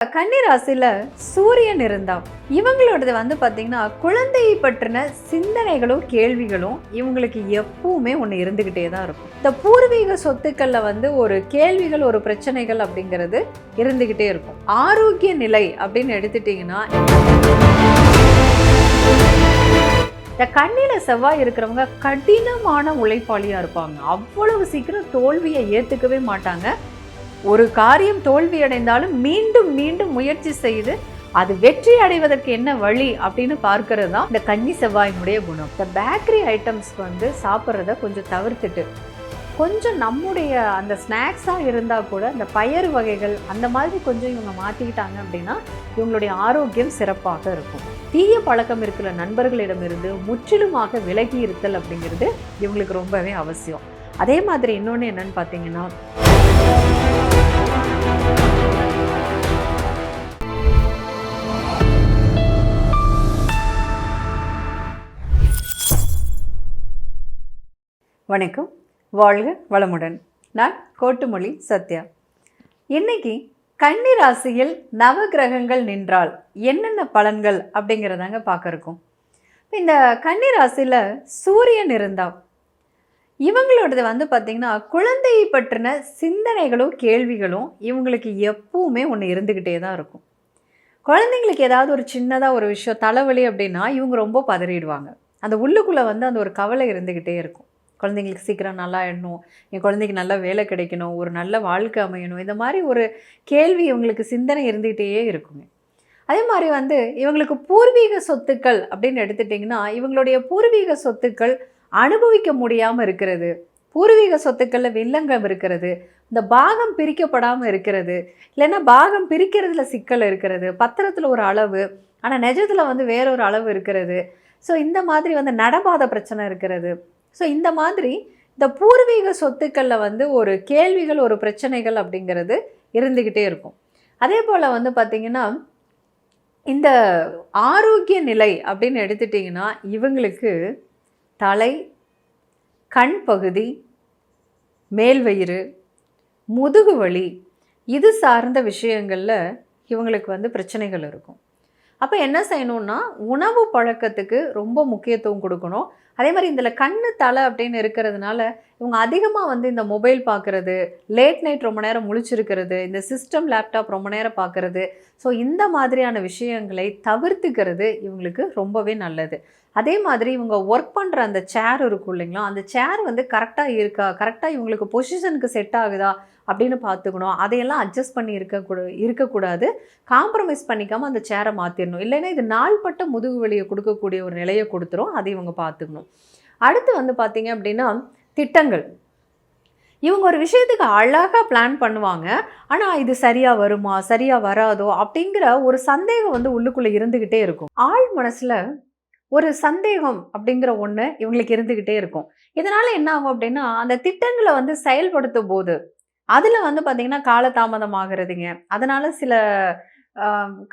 கன்னி ராசியில சூரியன் இருந்தா இவங்களோடது பார்த்தீங்கன்னா குழந்தையை பற்றின சிந்தனைகளும் கேள்விகளும் இவங்களுக்கு எப்பவுமே ஒன்று இருந்துகிட்டே தான் இருக்கும். இந்த பூர்வீக சொத்துக்கள்ல ஒரு கேள்விகள் ஒரு பிரச்சனைகள் அப்படிங்கிறது இருந்துகிட்டே இருக்கும். ஆரோக்கிய நிலை அப்படின்னு எடுத்துட்டீங்கன்னா இந்த கண்ணில செவ்வாய் இருக்கிறவங்க கடினமான உழைப்பாளியா இருப்பாங்க. அவ்வளவு சீக்கிரம் தோல்வியை ஏத்துக்கவே மாட்டாங்க. ஒரு காரியம் தோல்வி அடைந்தாலும் மீண்டும் மீண்டும் முயற்சி செய்து அது வெற்றி அடைவதற்கு என்ன வழி அப்படின்னு பார்க்கறது தான் இந்த கன்னி செவ்வாயினுடைய குணம். இந்த பேக்கரி ஐட்டம்ஸ் சாப்பிட்றத கொஞ்சம் தவிர்த்துட்டு கொஞ்சம் நம்முடைய அந்த ஸ்நாக்ஸாக இருந்தால் கூட இந்த பயறு வகைகள் அந்த மாதிரி கொஞ்சம் இவங்க மாற்றிக்கிட்டாங்க அப்படின்னா இவங்களுடைய ஆரோக்கியம் சிறப்பாக இருக்கும். தீய பழக்கம் இருக்கிற நண்பர்களிடமிருந்து முற்றிலுமாக விலகி இருத்தல் அப்படிங்கிறது இவங்களுக்கு ரொம்பவே அவசியம். அதே மாதிரி இன்னொன்று என்னன்னு பார்த்தீங்கன்னா வணக்கம், வாழ்க வளமுடன். நான் கோட்டுமொழி சத்யா. இன்னைக்கு கன்னி ராசியில் நவ கிரகங்கள் நின்றால் என்னென்ன பலன்கள் அப்படிங்கிறதாங்க பார்க்க இருக்கோம். இந்த கன்னி ராசியில் சூரியன் இருந்தால் இவங்களோடது பார்த்திங்கன்னா குழந்தையை பற்றின சிந்தனைகளும் கேள்விகளும் இவங்களுக்கு எப்பவுமே ஒன்று இருந்துக்கிட்டே தான் இருக்கும். குழந்தைங்களுக்கு ஏதாவது ஒரு சின்னதாக ஒரு விஷயம் தலைவலி அப்படின்னா இவங்க ரொம்ப பதறிடுவாங்க. அந்த உள்ளுக்குள்ளே அந்த ஒரு கவலை இருந்துக்கிட்டே இருக்கும். குழந்தைங்களுக்கு சீக்கிரம் நல்லா ஆயிடணும், என் குழந்தைக்கு நல்ல வேலை கிடைக்கணும், ஒரு நல்ல வாழ்க்கை அமையணும், இந்த மாதிரி ஒரு கேள்வி இவங்களுக்கு சிந்தனை இருந்துகிட்டே இருக்குங்க. அதே மாதிரி இவங்களுக்கு பூர்வீக சொத்துக்கள் அப்படின்னு எடுத்துட்டிங்கன்னா இவங்களுடைய பூர்வீக சொத்துக்கள் அனுபவிக்க முடியாமல் இருக்கிறது, பூர்வீக சொத்துக்களில் வில்லங்கம் இருக்கிறது, இந்த பாகம் பிரிக்கப்படாமல் இருக்கிறது, இல்லைன்னா பாகம் பிரிக்கிறதுல சிக்கல் இருக்கிறது, பத்திரத்தில் ஒரு அளவு ஆனால் நிஜத்தில் வேறொரு அளவு இருக்கிறது. ஸோ இந்த மாதிரி நடபாத பிரச்சனை இருக்கிறது. ஸோ இந்த மாதிரி இந்த பூர்வீக சொத்துக்களில் ஒரு கேள்விகள் ஒரு பிரச்சனைகள் அப்படிங்கிறது இருந்துக்கிட்டே இருக்கும். அதே போல் பார்த்திங்கன்னா இந்த ஆரோக்கிய நிலை அப்படின்னு எடுத்துட்டிங்கன்னா இவங்களுக்கு தலை, கண் பகுதி, மேல்வயிறு, முதுகு வலி இது சார்ந்த விஷயங்களில் இவங்களுக்கு பிரச்சனைகள் இருக்கும். அப்போ என்ன செய்யணும்னா உணவு பழக்கத்துக்கு ரொம்ப முக்கியத்துவம் கொடுக்கணும். அதே மாதிரி இதில் கண்ணு தலை அப்படின்னு இருக்கிறதுனால இவங்க அதிகமாக இந்த மொபைல் பார்க்குறது, லேட் நைட் ரொம்ப நேரம் முழிச்சிருக்கிறது, இந்த சிஸ்டம் லேப்டாப் ரொம்ப நேரம் பார்க்குறது, ஸோ இந்த மாதிரியான விஷயங்களை தவிர்த்துக்கிறது இவங்களுக்கு ரொம்பவே நல்லது. அதே மாதிரி இவங்க ஒர்க் பண்ணுற அந்த சேர் இருக்கும் இல்லைங்களா, அந்த சேர் கரெக்டாக இருக்கா, கரெக்டாக இவங்களுக்கு பொசிஷனுக்கு செட் ஆகுதா அப்படின்னு பார்த்துக்கணும். அதையெல்லாம் அட்ஜஸ்ட் பண்ணி இருக்கக்கூடாது. காம்ப்ரமைஸ் பண்ணிக்காமல் அந்த சேரை மாற்றிடணும். இல்லைன்னா இது நாள்பட்ட முதுகு வலியை கொடுக்கக்கூடிய ஒரு நிலையை கொடுத்துரும். அதை இவங்க பார்த்துக்கணும். அடுத்து பார்த்தீங்க அப்படின்னா திட்டங்கள். இவங்க ஒரு விஷயத்துக்கு அழகாக பிளான் பண்ணுவாங்க. ஆனால் இது சரியாக வருமா சரியாக வராதோ அப்படிங்கிற ஒரு சந்தேகம் உள்ளுக்குள்ளே இருந்துக்கிட்டே இருக்கும். ஆள் மனசில் ஒரு சந்தேகம் அப்படிங்கிற ஒன்று இவங்களுக்கு இருந்துக்கிட்டே இருக்கும். இதனால் என்ன ஆகும் அப்படின்னா அந்த திட்டங்களை செயல்படுத்தும் போது அதில் பார்த்திங்கன்னா காலதாமதம் ஆகிறதுங்க. அதனால் சில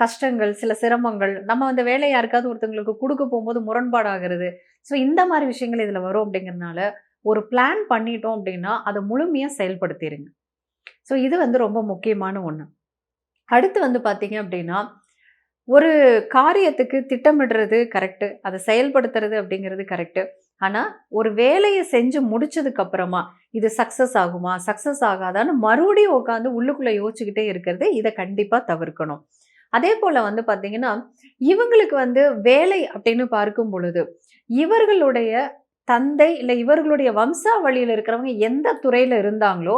கஷ்டங்கள், சில சிரமங்கள், நம்ம அந்த வேலையை யாருக்காவது ஒருத்தங்களுக்கு கொடுக்க போகும்போது முரண்பாடாகிறது. ஸோ இந்த மாதிரி விஷயங்கள் இதில் வரும். அப்படிங்கிறதுனால ஒரு பிளான் பண்ணிட்டோம் அப்படின்னா அதை முழுமையாக செயல்படுத்திடுங்க. ஸோ இது ரொம்ப முக்கியமான ஒன்று. அடுத்து பார்த்தீங்க அப்படின்னா ஒரு காரியத்துக்கு திட்டமிடுறது கரெக்டு, அதை செயல்படுத்துறது அப்படிங்கிறது கரெக்டு. ஆனால் ஒரு வேலையை செஞ்சு முடிச்சதுக்கப்புறமா இது சக்ஸஸ் ஆகுமா சக்ஸஸ் ஆகாதான்னு மறுபடியும் உட்காந்து உள்ளுக்குள்ளே யோசிச்சுக்கிட்டே இருக்கிறது இதை கண்டிப்பாக தவிர்க்கணும். அதே போல் பார்த்தீங்கன்னா இவங்களுக்கு வேலை அப்படின்னு பார்க்கும் பொழுது இவர்களுடைய தந்தை இல்லை இவர்களுடைய வம்சாவளியில் இருக்கிறவங்க எந்த துறையில் இருந்தாங்களோ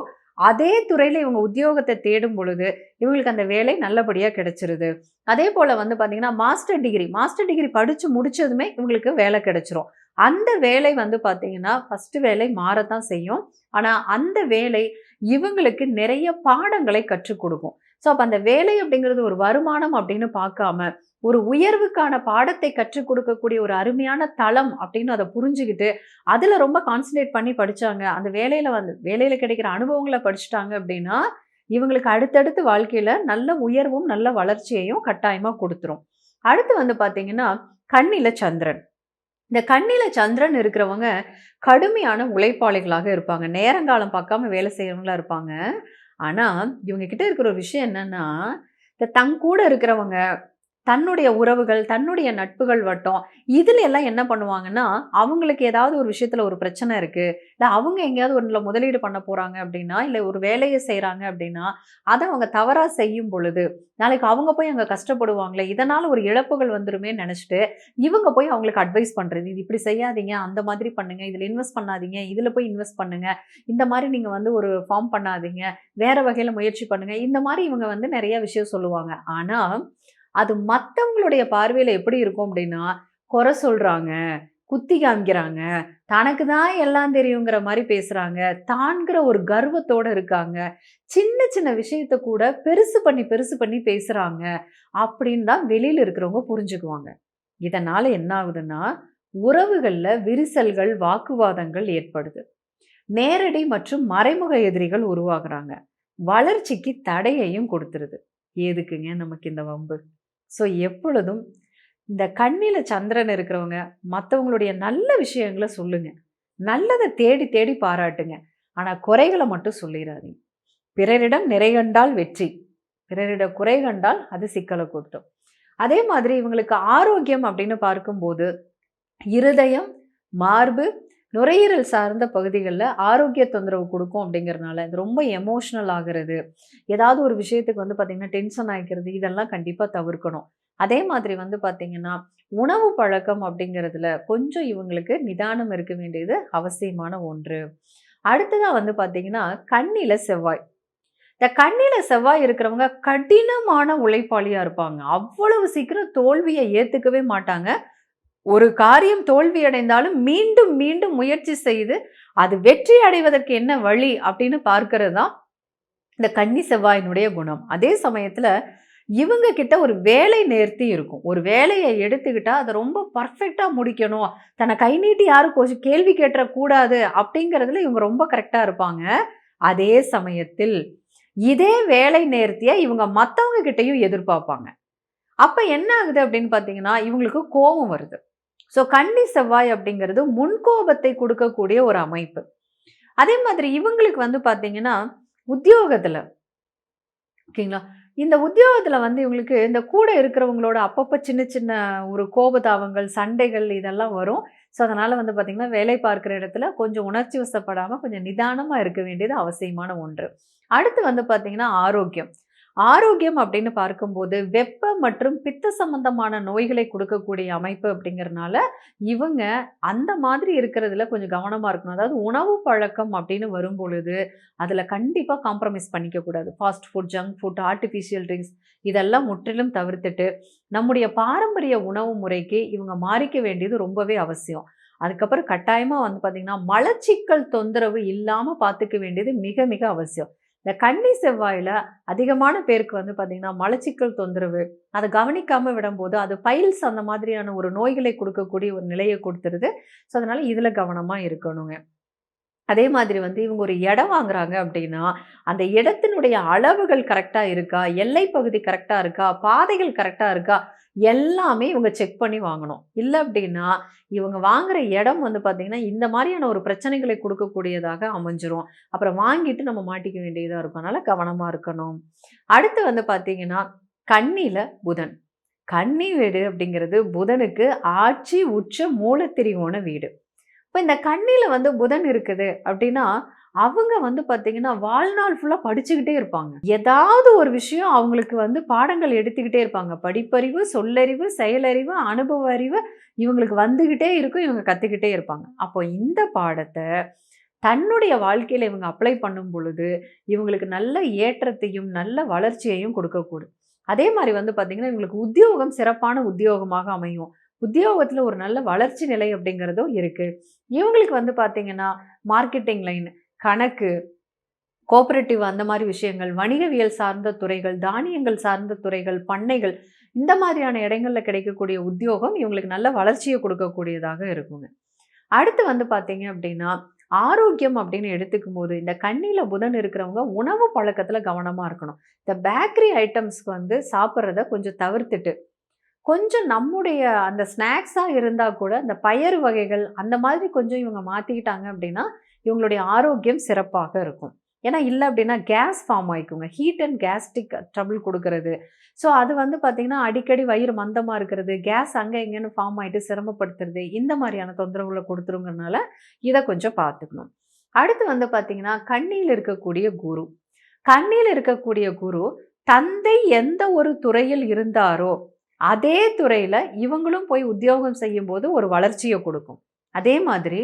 அதே துறையில் இவங்க உத்தியோகத்தை தேடும் பொழுது இவங்களுக்கு அந்த வேலை நல்லபடியாக கிடைச்சிருது. அதே போல் பார்த்தீங்கன்னா மாஸ்டர் டிகிரி படித்து முடித்ததுமே இவங்களுக்கு வேலை கிடைச்சிரும். அந்த வேலை பார்த்தீங்கன்னா ஃபஸ்ட்டு வேலை மாறத்தான் செய்யும். ஆனால் அந்த வேலை இவங்களுக்கு நிறைய பாடங்களை கற்றுக் கொடுக்கும். ஸோ அப்போ அந்த வேலை அப்படிங்கிறது ஒரு வருமானம் அப்படின்னு பார்க்காம ஒரு உயர்வுக்கான பாடத்தை கற்றுக் கொடுக்கக்கூடிய ஒரு அருமையான தளம் அப்படின்னு அதை புரிஞ்சுக்கிட்டு அதில் ரொம்ப கான்சன்ட்ரேட் பண்ணி படித்தாங்க, அந்த வேலையில் கிடைக்கிற அனுபவங்களை படிச்சுட்டாங்க அப்படின்னா இவங்களுக்கு அடுத்தடுத்து வாழ்க்கையில் நல்ல உயர்வும் நல்ல வளர்ச்சியையும் கட்டாயமாக கொடுத்துரும். அடுத்து பார்த்தீங்கன்னா கண்ணில சந்திரன். இந்த கண்ணில சந்திரன் இருக்கிறவங்க கடுமையான உழைப்பாளிகளாக இருப்பாங்க. நேரங்காலம் பார்க்காம வேலை செய்கிறவங்களா இருப்பாங்க. ஆனால் இவங்க கிட்ட இருக்கிற ஒரு விஷயம் என்னன்னா இந்த கூட இருக்கிறவங்க, தன்னுடைய உறவுகள், தன்னுடைய நட்புகள் வட்டம், இதுல எல்லாம் என்ன பண்ணுவாங்கன்னா, அவங்களுக்கு ஏதாவது ஒரு விஷயத்துல ஒரு பிரச்சனை இருக்கு, இல்ல அவங்க எங்கேயாவது ஒண்ணுல முதலீடு பண்ண போறாங்க அப்படின்னா, இல்ல ஒரு வேலைய செய்றாங்க அப்படின்னா, அத அவங்க தவறா செய்யும் பொழுது, நாளைக்கு அவங்க போய் அங்க கஷ்டப்படுவாங்களே, இதனால ஒரு இழப்புகள் வந்துருமேன்னு நெனச்சுட்டு, இவங்க போய் அவங்களுக்கு அட்வைஸ் பண்றது. "இது இப்படி செய்யாதீங்க, அந்த மாதிரி பண்ணுங்க, இதுல இன்வெஸ்ட் பண்ணாதீங்க, இதுல போய் இன்வெஸ்ட் பண்ணுங்க, இந்த மாரி நீங்க வந்து ஒரு ஃபார்ம் பண்ணாதீங்க, வேற வகையில முயற்சி பண்ணுங்க." இந்த மாரி இவங்க வந்து நெறைய விஷயம் சொல்லுவாங்க. ஆனா அது மத்தவங்களுடைய பார்வையில எப்படி இருக்கும் அப்படின்னா, குறை சொல்றாங்க, குத்தி காமிக்கிறாங்க, தனக்கு தான் எல்லாம் தெரியுங்கிற மாரி பேசுறாங்க, தான்ங்கிற ஒரு கர்வத்தோட இருக்காங்க. சின்ன சின்ன விஷயத்த கூட பெருசு பண்ணி பேசுறாங்க. அப்படின்னு தான் வெளியில இருக்கிறவங்க புரிஞ்சுக்குவாங்க. இதனால என்ன ஆகுதுன்னா, உறவுகள்ல விரிசல்கள், வாக்குவாதங்கள் ஏற்படுது. நேரடி மற்றும் மறைமுக எதிரிகள் உருவாகுறாங்க. வளர்ச்சிக்கு தடையையும் கொடுத்துருது. எதுக்குங்க நமக்கு இந்த வம்பு? ஸோ எப்பொழுதும் இந்த கண்ணில சந்திரன் இருக்கிறவங்க, மத்தவங்களுடைய நல்ல விஷயங்கள சொல்லுங்க. நல்லத தேடி தேடி பாராட்டுங்க. ஆனா குறைகள மட்டும் சொல்லிறாதீங்க. பிறரிடம் நிறை கண்டால் வெற்றி. பிறரிடம் குறை கண்டால் அது சிக்கல கூட்டும். அதே மாதிரி இவங்களுக்கு ஆரோக்கியம் அப்படின்னு பார்க்கும்போது, இருதயம், மார்பு, நுரையீரல் சார்ந்த பகுதிகள்ல ஆரோக்கிய தொந்தரவு குடுக்கும் அப்படிங்கிறனால, இது ரொம்ப எமோஷனல் ஆகுறது, ஏதாவது ஒரு விஷயத்துக்கு வந்து பார்த்தீங்கன்னா, டென்ஷன் ஆயிக்கிறது, இதெல்லாம் கண்டிப்பா தவிர்க்கணும். அதே மாதிரி வந்து பார்த்தீங்கன்னா, உணவு பழக்கம் அப்படிங்கிறதுல கொஞ்சம் இவங்களுக்கு நிதானம் இருக்க வேண்டியது அவசியமான ஒன்று. அடுத்ததா வந்து பார்த்தீங்கன்னா, கண்ணில செவ்வாய். இந்த கண்ணில செவ்வாய் இருக்கிறவங்க கடினமான உழைப்பாளியா இருப்பாங்க. அவ்வளவு சீக்கிரம் தோல்விய ஏத்துக்கவே மாட்டாங்க. ஒரு காரியம் தோல்வி அடைந்தாலும் மீண்டும் மீண்டும் முயற்சி செய்து அது வெற்றி அடைவதற்கு என்ன வழி அப்படின்னு பார்க்கிறது தான் இந்த கன்னி செவ்வாயினுடைய குணம். அதே சமயத்துல இவங்க கிட்ட ஒரு வேலை நேர்த்தி இருக்கும். ஒரு வேலையை எடுத்துக்கிட்டா அதை ரொம்ப பர்ஃபெக்ட்டா முடிக்கணும். தன்னை கை நீட்டி யாரும் கொஞ்சம் கேள்வி கேட்டுறக்கூடாது அப்படிங்கிறதுல இவங்க ரொம்ப கரெக்டா இருப்பாங்க. அதே சமயத்தில் இதே வேலை நேர்த்திய இவங்க மத்தவங்க கிட்டயும் எதிர்பார்ப்பாங்க. அப்ப என்ன ஆகுது அப்படின்னு பார்த்தீங்கன்னா, இவங்களுக்கு கோபம் வருது. ஸோ கன்னி செவ்வாய் அப்படிங்கிறது முன்கோபத்தை கொடுக்கக்கூடிய ஒரு அமைப்பு. அதே மாதிரி இவங்களுக்கு வந்து பார்த்தீங்கன்னா, உத்தியோகத்துல ஓகேங்களா? இந்த உத்தியோகத்துல வந்து இவங்களுக்கு இந்த கூட இருக்கிறவங்களோட அப்பப்ப சின்ன சின்ன ஒரு கோபதாபங்கள், சண்டைகள் இதெல்லாம் வரும். ஸோ அதனால வந்து பார்த்தீங்கன்னா, வேலை பார்க்கிற இடத்துல கொஞ்சம் உணர்ச்சி வசப்படாம கொஞ்சம் நிதானமா இருக்க வேண்டியது அவசியமான ஒன்று. அடுத்து வந்து பார்த்தீங்கன்னா, ஆரோக்கியம். ஆரோக்கியம் அப்படின்னு பார்க்கும்போது, வெப்ப மற்றும் பித்த சம்பந்தமான நோய்களை குடுக்கக்கூடிய அமைப்பு அப்படிங்கிறனால, இவங்க அந்த மாதிரி இருக்கிறதுல கொஞ்சம் கவனமா இருக்கணும். அதாவது உணவு பழக்கம் அப்படின்னு வரும்பொழுது, அதில கண்டிப்பா காம்ப்ரமைஸ் பண்ணிக்க கூடாது. Fast food, junk food, artificial drinks இதெல்லாம் முற்றிலும் தவிர்த்துட்டு, நம்முடைய பாரம்பரிய உணவு முறைக்கு இவங்க மாறிக்க வேண்டியது ரொம்பவே அவசியம். அதுக்கப்புறம் கட்டாயமா வந்து பார்த்தீங்கன்னா, மலச்சிக்கல் தொந்தரவு இல்லாம பார்த்துக்க வேண்டியது மிக மிக அவசியம். இந்த கன்னி செவ்வாயில அதிகமான பேருக்கு வந்து பார்த்தீங்கன்னா, மலச்சிக்கல் தொந்தரவு, அத கவனிக்காம விடும்போது, அது பைல்ஸ் அந்த மாதிரியான ஒரு நோய்களை குடுக்கக்கூடிய ஒரு நிலைய குடுத்துருது. ஸோ, அதனால இதுல கவனமா இருக்கணுங்க. அதே மாதிரி வந்து இவங்க ஒரு இடம் வாங்குறாங்க அப்படின்னா, அந்த இடத்தினுடைய அளவுகள் கரெக்ட்டா இருக்கா? எல்லை பகுதி கரெக்ட்டா இருக்கா? பாதைகள் கரெக்ட்டா இருக்கா? எல்லாமே இவங்க செக் பண்ணி வாங்கணும். இல்ல அப்படின்னா, இவங்க வாங்குற இடம் வந்து பார்த்தீங்கன்னா, இந்த மாரியான ஒரு பிரச்சனைகளை குடுக்கக்கூடியதாக அமைஞ்சிரும். அப்புறம் வாங்கிட்டு நம்ம மாட்டிக்க வேண்டியதா இருக்கும். அதனால கவனமா இருக்கணும். அடுத்து வந்து பார்த்தீங்கன்னா, கன்னியில புதன். கன்னி வீடு அப்படிங்கிறது புதனுக்கு ஆட்சி, உச்ச, மூலத்திரிகோண வீடு. இப்ப இந்த கண்ணில வந்து புதன் இருக்குது அப்படின்னா, அவங்க வந்து பார்த்தீங்கன்னா, வாழ்நாள் ஃபுல்லா படிச்சுக்கிட்டே இருப்பாங்க. ஏதாவது ஒரு விஷயம் அவங்களுக்கு வந்து பாடங்கள் எடுத்துக்கிட்டே இருப்பாங்க. படிப்பறிவு, சொல்லறிவு, செயலறிவு, அனுபவ அறிவு இவங்களுக்கு வந்துகிட்டே இருக்கும். இவங்க கத்துக்கிட்டே இருப்பாங்க. அப்போ இந்த பாடத்த தன்னுடைய வாழ்க்கையில இவங்க அப்ளை பண்ணும் பொழுது, இவங்களுக்கு நல்ல ஏற்றத்தையும், நல்ல வளர்ச்சியையும் கொடுக்கக்கூடும். அதே மாரி வந்து பார்த்தீங்கன்னா, இவங்களுக்கு உத்தியோகம் சிறப்பான உத்தியோகமாக அமையும். உத்தியோகத்துல ஒரு நல்ல வளர்ச்சி நிலை அப்படிங்கிறதும் இருக்கு. இவங்களுக்கு வந்து பார்த்தீங்கன்னா, மார்க்கெட்டிங் லைன், கணக்கு, கோஆப்பரேட்டிவ் அந்த மாரி விஷயங்கள், வணிகவியல் சார்ந்த துறைகள், தானியங்கள் சார்ந்த துறைகள், பண்ணைகள் இந்த மாதிரியான இடங்கள்ல கிடைக்கக்கூடிய உத்தியோகம் இவங்களுக்கு நல்ல வளர்ச்சிய கொடுக்கக்கூடியதாக இருக்குங்க. அடுத்து வந்து பார்த்தீங்க அப்படின்னா, ஆரோக்கியம் அப்படின்னு எடுத்துக்கும்போது, இந்த கண்ணில புதன் இருக்கிறவங்க உணவு பழக்கத்துல கவனமா இருக்கணும். இந்த பேக்கரி ஐட்டம்ஸ்க்கு வந்து சாப்பிடுறத கொஞ்சம் தவிர்த்துட்டு, கொஞ்சம் நம்முடைய அந்த ஸ்நாக்ஸா இருந்தா கூட, இந்த பயறு வகைகள் அந்த மாதிரி கொஞ்சம் இவங்க மாத்திக்கிட்டாங்க அப்படின்னா, இவங்களுடைய ஆரோக்கியம் சிறப்பாக இருக்கும். ஏன்னா இல்லை அப்படின்னா கேஸ் ஃபார்ம் ஆயிக்குங்க. ஹீட் அண்ட் கேஸ்ட்ரிக் ட்ரபிள் கொடுக்கறது. ஸோ அது வந்து பார்த்தீங்கன்னா, அடிக்கடி வயிறு மந்தமா இருக்கிறது, கேஸ் அங்க இங்கேன்னு ஃபார்ம் ஆயிட்டு சிரமப்படுத்துறது, இந்த மாதிரியான தொந்தரவுகள குடுத்துருங்கிறனால, இத கொஞ்சம் பார்த்துக்கணும். அடுத்து வந்து பார்த்தீங்கன்னா, கண்ணியில இருக்கக்கூடிய குரு. கண்ணியில இருக்கக்கூடிய குரு, தந்தை எந்த ஒரு துறையில் இருந்தாரோ, அதே துறையில இவங்களும் போய் உத்தியோகம் செய்யும்போது ஒரு வளர்ச்சிய குடுக்கும். அதே மாதிரி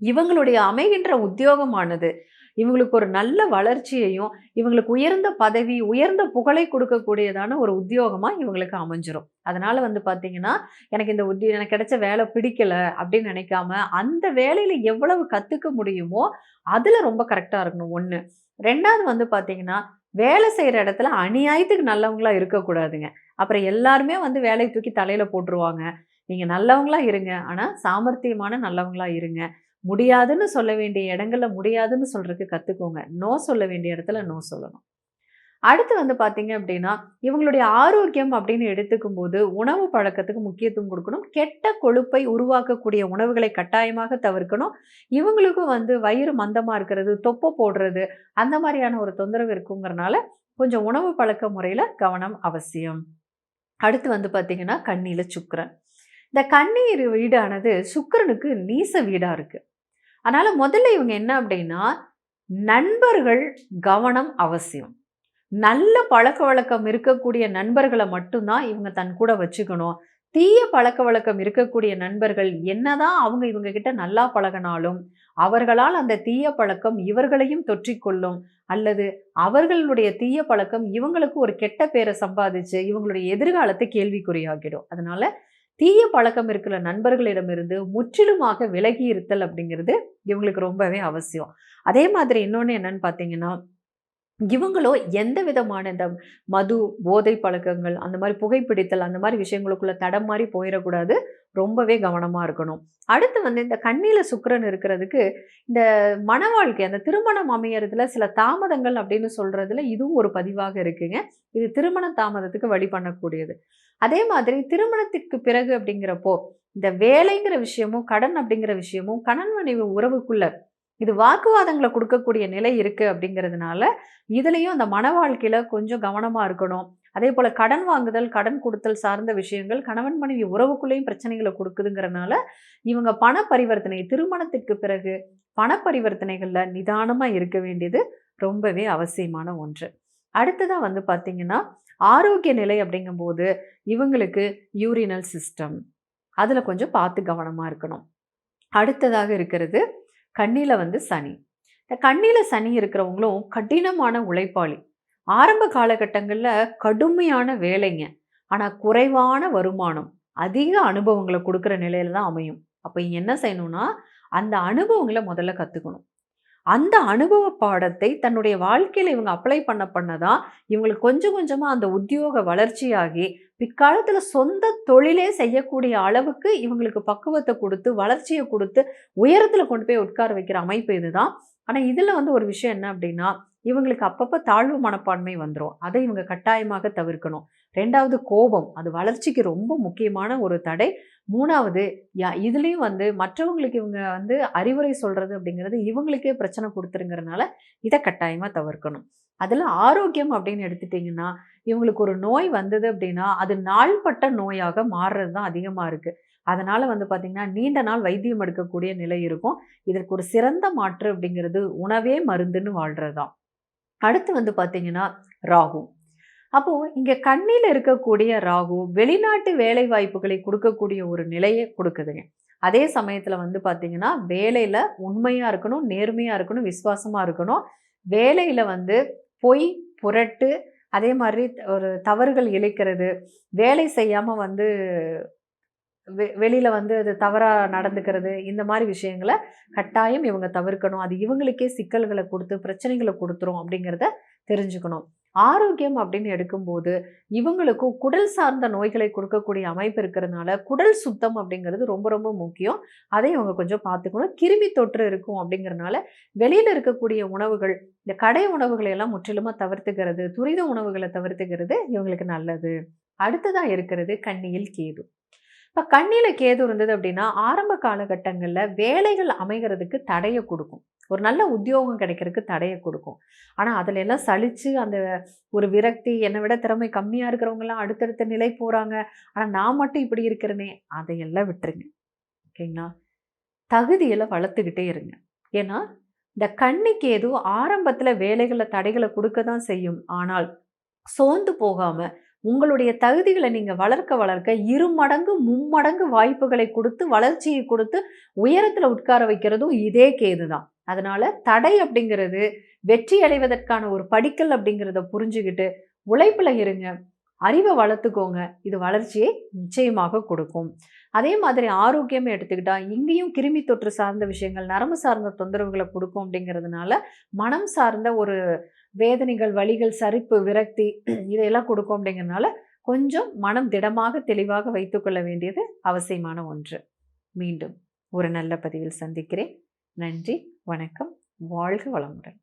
இவங்களுடைய அமைகின்ற உத்தியோகமானது, இவங்களுக்கு ஒரு நல்ல வளர்ச்சியையும், இவங்களுக்கு உயர்ந்த பதவி, உயர்ந்த புகழை கொடுக்கக்கூடியதான ஒரு உத்தியோகமா இவங்களுக்கு அமைஞ்சிரும். அதனால வந்து பார்த்தீங்கன்னா, எனக்கு இந்த எனக்கு கிடைச்ச வேலை பிடிக்கல அப்படின்னு நினைக்காம, அந்த வேலையில எவ்வளவு கத்துக்க முடியுமோ, அதுல ரொம்ப கரெக்ட்டா இருக்கணும் 1. 2வது வந்து பார்த்தீங்கன்னா, வேலை செய்ற இடத்துல அநியாயத்துக்கு நல்லவங்களா இருக்கக்கூடாதுங்க. அப்புறம் எல்லாருமே வந்து வேலைய தூக்கி தலையில போட்டுருவாங்க. நீங்க நல்லவங்களா இருங்க. ஆனா சாமர்த்தியமான நல்லவங்களா இருங்க. முடியாதுன்னு சொல்ல வேண்டிய இடங்கள்ல முடியாதுன்னு சொல்றதுக்கு கத்துக்கோங்க. நோ சொல்ல வேண்டிய இடத்துல நோ சொல்லணும். அடுத்து வந்து பார்த்தீங்க அப்படின்னா, இவங்களுடைய ஆரோக்கியம் அப்படின்னு எடுத்துக்கும்போது, உணவு பழக்கத்துக்கு முக்கியத்துவம் குடுக்கணும். கெட்ட கொழுப்பை உருவாக்கக்கூடிய உணவுகளை கட்டாயமாக தவிர்க்கணும். இவங்களுக்கும் வந்து வயிறு மந்தமா இருக்கிறது, தொப்பை போடுறது, அந்த மாரியான ஒரு தொந்தரவு இருக்குங்கிறனால, கொஞ்சம் உணவு பழக்க முறையில கவனம் அவசியம். அடுத்து வந்து பார்த்தீங்கன்னா, கன்னியில சுக்கிரன். இந்த கன்னி வீடானது சுக்கிரனுக்கு நீச வீடா இருக்கு. அதனால முதல்ல இவங்க என்ன அப்படின்னா, நண்பர்கள் கவனம் அவசியம். நல்ல பழக்கவழக்கம் இருக்கக்கூடிய நண்பர்கள மட்டும் தான் இவங்க தன் கூட வச்சுக்கணும். தீய பழக்கவழக்கம் இருக்கக்கூடிய நண்பர்கள் என்னதான் அவங்க இவங்க கிட்ட நல்லா பழகுனாலும், அவர்களால் அந்த தீய பழக்கம் இவர்களையும் தொற்றிக்கொள்ளும். அல்லது அவர்களுடைய தீய பழக்கம் இவங்களுக்கு ஒரு கெட்ட பேர சம்பாதிச்சு, இவங்களுடைய எதிர்காலத்தை கேள்விக்குறியாக்கிடும். அதனால தீய பழக்கம் இருக்கிற நண்பர்களிடமிருந்து முற்றிலுமாக விலகி இருத்தல் அப்படிங்கிறது இவங்களுக்கு ரொம்பவே அவசியம். அதே மாதிரி இன்னொன்னு என்னன்னு பார்த்தீங்கன்னா, இவங்களோ எந்த விதமான இந்த மது, போதை பழக்கங்கள், அந்த மாரி புகைப்பிடித்தல், அந்த மாரி விஷயங்களுக்குள்ள தடம் மாறி போயிறக்கூடாது. ரொம்பவே கவனமா இருக்கணும். அடுத்து வந்து இந்த கன்னியில சுக்கிரன் இருக்கிறதுக்கு, இந்த மண வாழ்க்கை, அந்த திருமணம் அமையறதுல சில தாமதங்கள் அப்படின்னு சொல்றதுல இதுவும் ஒரு பதிவாக இருக்குங்க. இது திருமண தாமதத்துக்கு வழி பண்ணக்கூடியது. அதே மாதிரி திருமணத்திற்கு பிறகு அப்படிங்கிறப்போ, இந்த வேலைங்கிற விஷயமும், கடன் அப்படிங்கிற விஷயமும், கணவன் மனைவி உறவுக்குள்ள இது வாக்குவாதங்கள குடுக்கக்கூடிய நிலை இருக்கு அப்படிங்கிறதுனால, இதுலயும் அந்த மன வாழ்க்கையில கொஞ்சம் கவனமா இருக்கணும். அதேபோல கடன் வாங்குதல், கடன் குடுத்தல் சார்ந்த விஷயங்கள் கணவன் மனைவி உறவுக்குள்ளேயும் பிரச்சனைகள குடுக்குதுங்கிறனால, இவங்க பண பரிவர்த்தனை திருமணத்திற்கு பிறகு பண பரிவர்த்தனைகள்ல நிதானமா இருக்க வேண்டியது ரொம்பவே அவசியமான ஒன்று. அடுத்ததா வந்து பார்த்தீங்கன்னா, ஆரோக்கிய நிலை அப்படிங்கும்போது, இவங்களுக்கு யூரினல் சிஸ்டம் அதுல கொஞ்சம் பார்த்து கவனமா இருக்கணும். அடுத்ததாக இருக்கிறது கண்ணில வந்து சனி. இந்த கண்ணில சனி இருக்கிறவங்களும் கடினமான உழைப்பாளி. ஆரம்ப காலகட்டங்கள்ல கடுமையான வேலைங்க. ஆனா குறைவான வருமானம். அதிக அனுபவங்கள குடுக்குற நிலையில தான் அமையும். அப்ப இங்க என்ன செய்யணும்னா, அந்த அனுபவங்கள முதல்ல கத்துக்கணும். அந்த அனுபவ பாடத்தை தன்னுடைய வாழ்க்கையில இவங்க அப்ளை பண்ண தான், இவங்களுக்கு கொஞ்சம் கொஞ்சமா அந்த உத்தியோக வளர்ச்சியாகி, பிற்காலத்துல சொந்த தொழிலே செய்யக்கூடிய அளவுக்கு இவங்களுக்கு பக்குவத்த குடுத்து, வளர்ச்சிய குடுத்து, உயரத்துல கொண்டு போய் உட்கார வைக்கிற அமைப்பு இதுதான். ஆனா இதுல வந்து ஒரு விஷயம் என்ன அப்டின்னா, இவங்களுக்கு அப்பப்ப தாழ்வு மனப்பான்மை வந்துரும். அதை இவங்க கட்டாயமாக தவிர்க்கணும். 2வது கோபம். அது வளர்ச்சிக்கு ரொம்ப முக்கியமான ஒரு தடை. 3வது இதுலயும் வந்து மற்றவங்களுக்கு இவங்க வந்து அறிவுரை சொல்றது அப்படிங்கிறது இவங்களுக்கே பிரச்சனை குடுத்துருங்கிறனால, இத கட்டாயமா தவிர்க்கணும். அதுல ஆரோக்கியம் அப்படின்னு எடுத்துட்டீங்கன்னா, இவங்களுக்கு ஒரு நோய் வந்தது அப்படின்னா, அது நாள்பட்ட நோயாக மாறுறது தான் அதிகமா இருக்கு. அதனால வந்து பார்த்தீங்கன்னா, நீண்ட நாள் வைத்தியம் எடுக்கக்கூடிய நிலை இருக்கும். இதற்கு ஒரு சிறந்த மாற்று அப்படிங்கிறது உணவே மருந்துன்னு வாழ்றது தான். அடுத்து வந்து பார்த்தீங்கன்னா, ராகு. அப்போ இங்க கண்ணில இருக்கக்கூடிய ராகு, வெளிநாட்டு வேலை வாய்ப்புகளை குடுக்கக்கூடிய ஒரு நிலைய குடுக்குதுங்க. அதே சமயத்துல வந்து பார்த்தீங்கன்னா, வேலையில உண்மையா இருக்கணும், நேர்மையா இருக்கணும், விசுவாசமா இருக்கணும். வேலையில வந்து பொய், புரட்டு, அதே மாதிரி ஒரு தவறுகள் இழைக்கிறது, வேலை செய்யாம வந்து வெளியில வந்து அது தவறா நடந்துக்கிறது, இந்த மாரி விஷயங்கள கட்டாயம் இவங்க தவிர்க்கணும். அது இவங்களுக்கே சிக்கல்கள குடுத்து, பிரச்சனைகள குடுத்துரும் அப்படிங்கிறத தெரிஞ்சுக்கணும். ஆரோக்கியம் அப்படின்னு எடுக்கும்போது, இவங்களுக்கும் குடல் சார்ந்த நோய்களை குடுக்கக்கூடிய அமைப்பு இருக்கிறதுனால, குடல் சுத்தம் அப்படிங்கிறது ரொம்ப ரொம்ப முக்கியம். அதை இவங்க கொஞ்சம் பார்த்துக்கணும். கிருமி தொற்று இருக்கும் அப்படிங்கிறனால, வெளியில இருக்கக்கூடிய உணவுகள், இந்த கடை உணவுகளை எல்லாம் முற்றிலுமா தவிர்த்துக்கிறது, துரித உணவுகள தவிர்த்துக்கிறது இவங்களுக்கு நல்லது. அடுத்ததா இருக்கிறது கன்னியில் கேது. இப்போ கண்ணியில் கேது இருந்தது அப்படின்னா ஆரம்ப காலகட்டங்களில் வேலைகள் அமைகிறதுக்கு தடையை கொடுக்கும். ஒரு நல்ல உத்தியோகம் கிடைக்கிறதுக்கு தடையை கொடுக்கும். ஆனால் அதில் எல்லாம் சலிச்சு அந்த ஒரு விரக்தி, என்னை விட திறமை கம்மியாக இருக்கிறவங்கலாம் அடுத்தடுத்த நிலை போகிறாங்க, ஆனால் நான் மட்டும் இப்படி இருக்கிறேனே, அதையெல்லாம் விட்டுருங்க. ஓகேங்களா? தகுதியில் வளர்த்துக்கிட்டே இருங்க. ஏன்னா இந்த கன்னிக்கு ஏதோ ஆரம்பத்தில் வேலைகளில் தடைகளை கொடுக்க தான் செய்யும். ஆனால் சோர்ந்து போகாம உங்களுடைய தகுதிகளை நீங்க வளர்க்க வளர்க்க இருமடங்கு மும்மடங்கு வாய்ப்புகளை கொடுத்து வளர்ச்சியை கொடுத்து உயரத்துல உட்கார வைக்கிறதும் இதே கேதுதான். அதனால தடை அப்படிங்கிறது வெற்றி அடைவதற்கான ஒரு படிக்கல் அப்படிங்கிறத புரிஞ்சுக்கிட்டு உழைப்புல இருங்க, அறிவை வளர்த்துக்கோங்க. இது வளர்ச்சியை நிச்சயமாக கொடுக்கும். அதே மாதிரி ஆரோக்கியமே எடுத்துக்கிட்டா இங்கேயும் கிருமி தொற்று சார்ந்த விஷயங்கள், நரம்பு சார்ந்த தொந்தரவுகளை கொடுக்கும். அப்படிங்கிறதுனால மனம் சார்ந்த ஒரு வேதனைகள், வலிகள், சலிப்பு, விரக்தி இதையெல்லாம் கொடுக்கும். அப்படிங்கிறதுனால கொஞ்சம் மனம் திடமாக தெளிவாக வைத்துக்கொள்ள வேண்டியது அவசியமான ஒன்று. மீண்டும் ஒரு நல்ல பதிவில் சந்திக்கிறேன். நன்றி, வணக்கம், வாழ்க வளமுடன்.